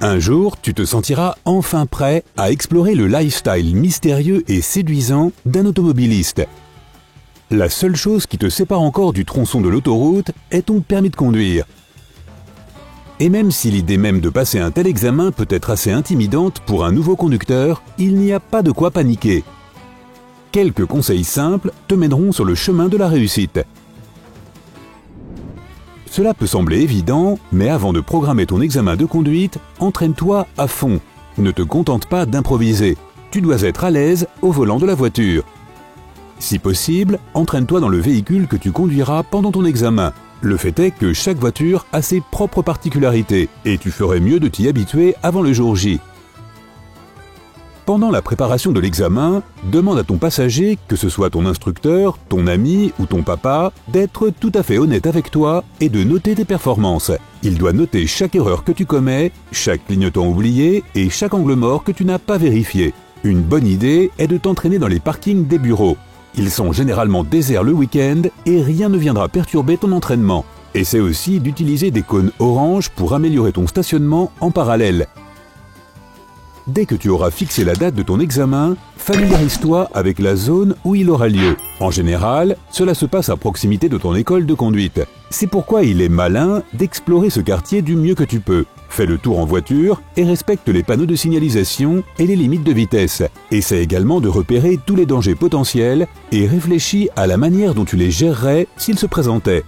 Un jour, tu te sentiras enfin prêt à explorer le lifestyle mystérieux et séduisant d'un automobiliste. La seule chose qui te sépare encore du tronçon de l'autoroute est ton permis de conduire. Et même si l'idée même de passer un tel examen peut être assez intimidante pour un nouveau conducteur, il n'y a pas de quoi paniquer. Quelques conseils simples te mèneront sur le chemin de la réussite. Cela peut sembler évident, mais avant de programmer ton examen de conduite, entraîne-toi à fond. Ne te contente pas d'improviser. Tu dois être à l'aise au volant de la voiture. Si possible, entraîne-toi dans le véhicule que tu conduiras pendant ton examen. Le fait est que chaque voiture a ses propres particularités et tu ferais mieux de t'y habituer avant le jour J. Pendant la préparation de l'examen, demande à ton passager, que ce soit ton instructeur, ton ami ou ton papa, d'être tout à fait honnête avec toi et de noter tes performances. Il doit noter chaque erreur que tu commets, chaque clignotant oublié et chaque angle mort que tu n'as pas vérifié. Une bonne idée est de t'entraîner dans les parkings des bureaux. Ils sont généralement déserts le week-end et rien ne viendra perturber ton entraînement. Essaie aussi d'utiliser des cônes orange pour améliorer ton stationnement en parallèle. Dès que tu auras fixé la date de ton examen, familiarise-toi avec la zone où il aura lieu. En général, cela se passe à proximité de ton école de conduite. C'est pourquoi il est malin d'explorer ce quartier du mieux que tu peux. Fais le tour en voiture et respecte les panneaux de signalisation et les limites de vitesse. Essaie également de repérer tous les dangers potentiels et réfléchis à la manière dont tu les gérerais s'ils se présentaient.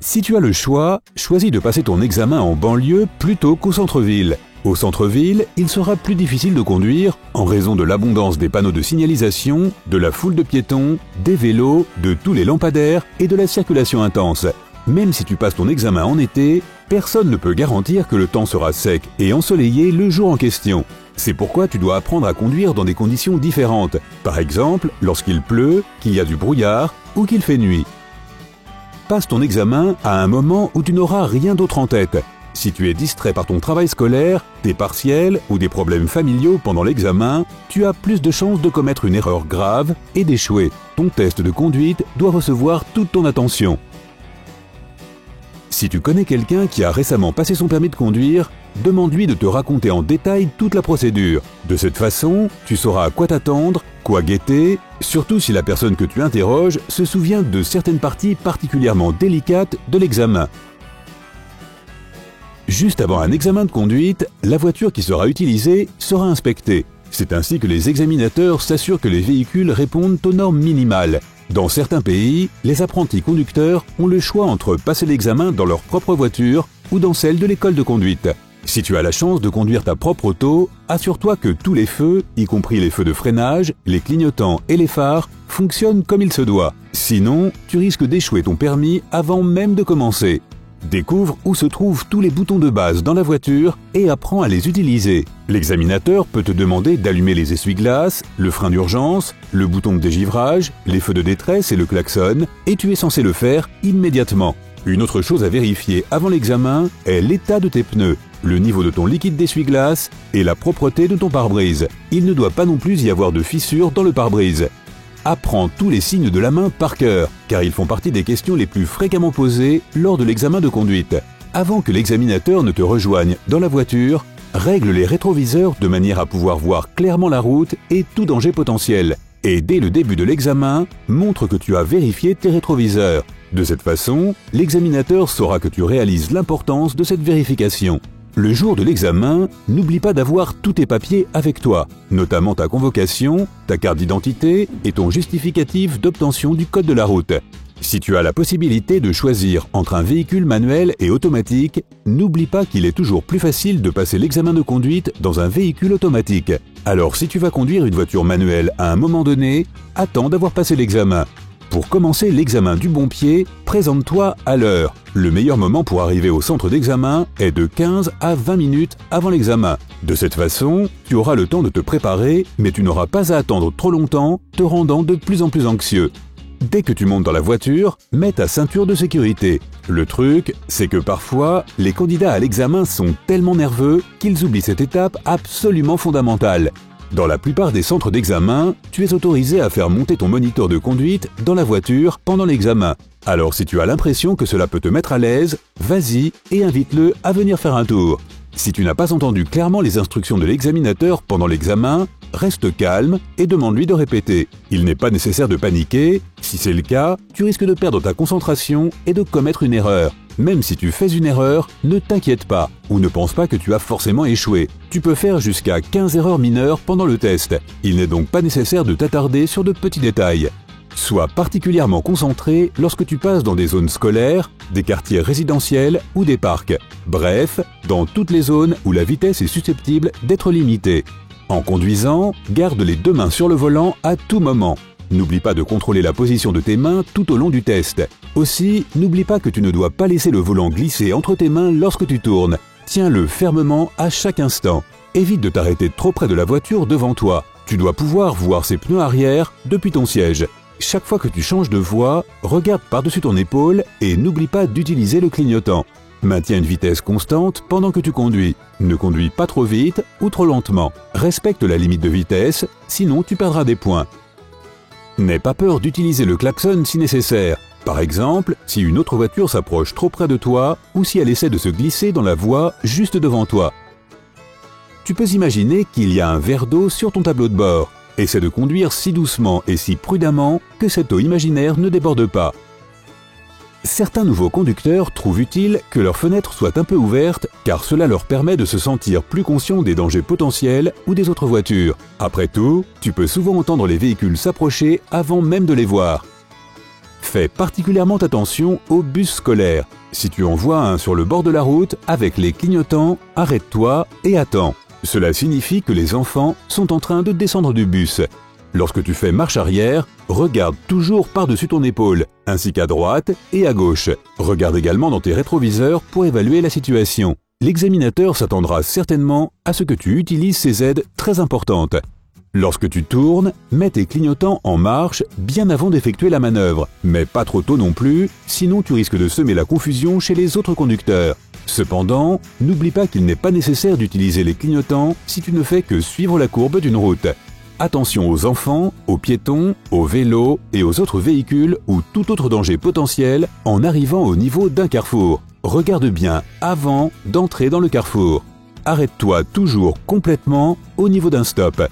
Si tu as le choix, choisis de passer ton examen en banlieue plutôt qu'au centre-ville. Au centre-ville, il sera plus difficile de conduire en raison de l'abondance des panneaux de signalisation, de la foule de piétons, des vélos, de tous les lampadaires et de la circulation intense. Même si tu passes ton examen en été, personne ne peut garantir que le temps sera sec et ensoleillé le jour en question. C'est pourquoi tu dois apprendre à conduire dans des conditions différentes, par exemple lorsqu'il pleut, qu'il y a du brouillard ou qu'il fait nuit. Passe ton examen à un moment où tu n'auras rien d'autre en tête. Si tu es distrait par ton travail scolaire, tes partiels ou des problèmes familiaux pendant l'examen, tu as plus de chances de commettre une erreur grave et d'échouer. Ton test de conduite doit recevoir toute ton attention. Si tu connais quelqu'un qui a récemment passé son permis de conduire, demande-lui de te raconter en détail toute la procédure. De cette façon, tu sauras à quoi t'attendre, quoi guetter, surtout si la personne que tu interroges se souvient de certaines parties particulièrement délicates de l'examen. Juste avant un examen de conduite, la voiture qui sera utilisée sera inspectée. C'est ainsi que les examinateurs s'assurent que les véhicules répondent aux normes minimales. Dans certains pays, les apprentis conducteurs ont le choix entre passer l'examen dans leur propre voiture ou dans celle de l'école de conduite. Si tu as la chance de conduire ta propre auto, assure-toi que tous les feux, y compris les feux de freinage, les clignotants et les phares, fonctionnent comme il se doit. Sinon, tu risques d'échouer ton permis avant même de commencer. Découvre où se trouvent tous les boutons de base dans la voiture et apprends à les utiliser. L'examinateur peut te demander d'allumer les essuie-glaces, le frein d'urgence, le bouton de dégivrage, les feux de détresse et le klaxon, et tu es censé le faire immédiatement. Une autre chose à vérifier avant l'examen est l'état de tes pneus, le niveau de ton liquide d'essuie-glace et la propreté de ton pare-brise. Il ne doit pas non plus y avoir de fissures dans le pare-brise. Apprends tous les signes de la main par cœur, car ils font partie des questions les plus fréquemment posées lors de l'examen de conduite. Avant que l'examinateur ne te rejoigne dans la voiture, règle les rétroviseurs de manière à pouvoir voir clairement la route et tout danger potentiel. Et dès le début de l'examen, montre que tu as vérifié tes rétroviseurs. De cette façon, l'examinateur saura que tu réalises l'importance de cette vérification. Le jour de l'examen, n'oublie pas d'avoir tous tes papiers avec toi, notamment ta convocation, ta carte d'identité et ton justificatif d'obtention du code de la route. Si tu as la possibilité de choisir entre un véhicule manuel et automatique, n'oublie pas qu'il est toujours plus facile de passer l'examen de conduite dans un véhicule automatique. Alors si tu vas conduire une voiture manuelle à un moment donné, attends d'avoir passé l'examen. Pour commencer l'examen du bon pied, présente-toi à l'heure. Le meilleur moment pour arriver au centre d'examen est de 15 à 20 minutes avant l'examen. De cette façon, tu auras le temps de te préparer, mais tu n'auras pas à attendre trop longtemps, te rendant de plus en plus anxieux. Dès que tu montes dans la voiture, mets ta ceinture de sécurité. Le truc, c'est que parfois, les candidats à l'examen sont tellement nerveux qu'ils oublient cette étape absolument fondamentale. Dans la plupart des centres d'examen, tu es autorisé à faire monter ton moniteur de conduite dans la voiture pendant l'examen. Alors si tu as l'impression que cela peut te mettre à l'aise, vas-y et invite-le à venir faire un tour. Si tu n'as pas entendu clairement les instructions de l'examinateur pendant l'examen, reste calme et demande-lui de répéter. Il n'est pas nécessaire de paniquer. Si c'est le cas, tu risques de perdre ta concentration et de commettre une erreur. Même si tu fais une erreur, ne t'inquiète pas ou ne pense pas que tu as forcément échoué. Tu peux faire jusqu'à 15 erreurs mineures pendant le test. Il n'est donc pas nécessaire de t'attarder sur de petits détails. Sois particulièrement concentré lorsque tu passes dans des zones scolaires, des quartiers résidentiels ou des parcs. Bref, dans toutes les zones où la vitesse est susceptible d'être limitée. En conduisant, garde les deux mains sur le volant à tout moment. N'oublie pas de contrôler la position de tes mains tout au long du test. Aussi, n'oublie pas que tu ne dois pas laisser le volant glisser entre tes mains lorsque tu tournes. Tiens-le fermement à chaque instant. Évite de t'arrêter trop près de la voiture devant toi. Tu dois pouvoir voir ses pneus arrière depuis ton siège. Chaque fois que tu changes de voie, regarde par-dessus ton épaule et n'oublie pas d'utiliser le clignotant. Maintiens une vitesse constante pendant que tu conduis. Ne conduis pas trop vite ou trop lentement. Respecte la limite de vitesse, sinon tu perdras des points. N'aie pas peur d'utiliser le klaxon si nécessaire. Par exemple, si une autre voiture s'approche trop près de toi ou si elle essaie de se glisser dans la voie juste devant toi. Tu peux imaginer qu'il y a un verre d'eau sur ton tableau de bord. Essaie de conduire si doucement et si prudemment que cette eau imaginaire ne déborde pas. Certains nouveaux conducteurs trouvent utile que leurs fenêtres soient un peu ouvertes car cela leur permet de se sentir plus conscients des dangers potentiels ou des autres voitures. Après tout, tu peux souvent entendre les véhicules s'approcher avant même de les voir. Fais particulièrement attention aux bus scolaires. Si tu en vois un sur le bord de la route avec les clignotants, arrête-toi et attends. Cela signifie que les enfants sont en train de descendre du bus. Lorsque tu fais marche arrière, regarde toujours par-dessus ton épaule, ainsi qu'à droite et à gauche. Regarde également dans tes rétroviseurs pour évaluer la situation. L'examinateur s'attendra certainement à ce que tu utilises ces aides très importantes. Lorsque tu tournes, mets tes clignotants en marche bien avant d'effectuer la manœuvre, mais pas trop tôt non plus, sinon tu risques de semer la confusion chez les autres conducteurs. Cependant, n'oublie pas qu'il n'est pas nécessaire d'utiliser les clignotants si tu ne fais que suivre la courbe d'une route. Attention aux enfants, aux piétons, aux vélos et aux autres véhicules ou tout autre danger potentiel en arrivant au niveau d'un carrefour. Regarde bien avant d'entrer dans le carrefour. Arrête-toi toujours complètement au niveau d'un stop.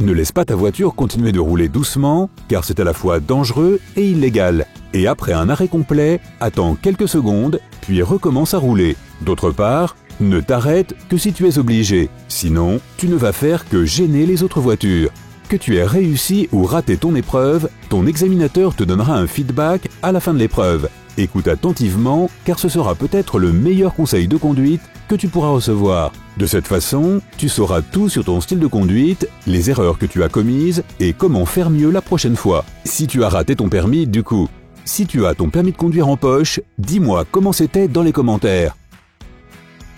Ne laisse pas ta voiture continuer de rouler doucement car c'est à la fois dangereux et illégal. Et après un arrêt complet, attends quelques secondes puis recommence à rouler. D'autre part, ne t'arrête que si tu es obligé. Sinon, tu ne vas faire que gêner les autres voitures. Que tu aies réussi ou raté ton épreuve, ton examinateur te donnera un feedback à la fin de l'épreuve. Écoute attentivement car ce sera peut-être le meilleur conseil de conduite que tu pourras recevoir. De cette façon, tu sauras tout sur ton style de conduite, les erreurs que tu as commises et comment faire mieux la prochaine fois. Si tu as raté ton permis, du coup. Si tu as ton permis de conduire en poche, dis-moi comment c'était dans les commentaires.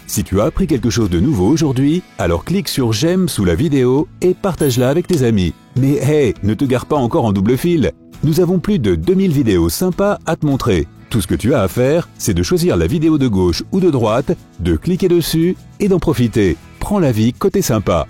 Si tu as appris quelque chose de nouveau aujourd'hui, alors clique sur j'aime sous la vidéo et partage-la avec tes amis. Mais hey, ne te gare pas encore en double fil. Nous avons plus de 2000 vidéos sympas à te montrer. Tout ce que tu as à faire, c'est de choisir la vidéo de gauche ou de droite, de cliquer dessus et d'en profiter. Prends la vie côté sympa.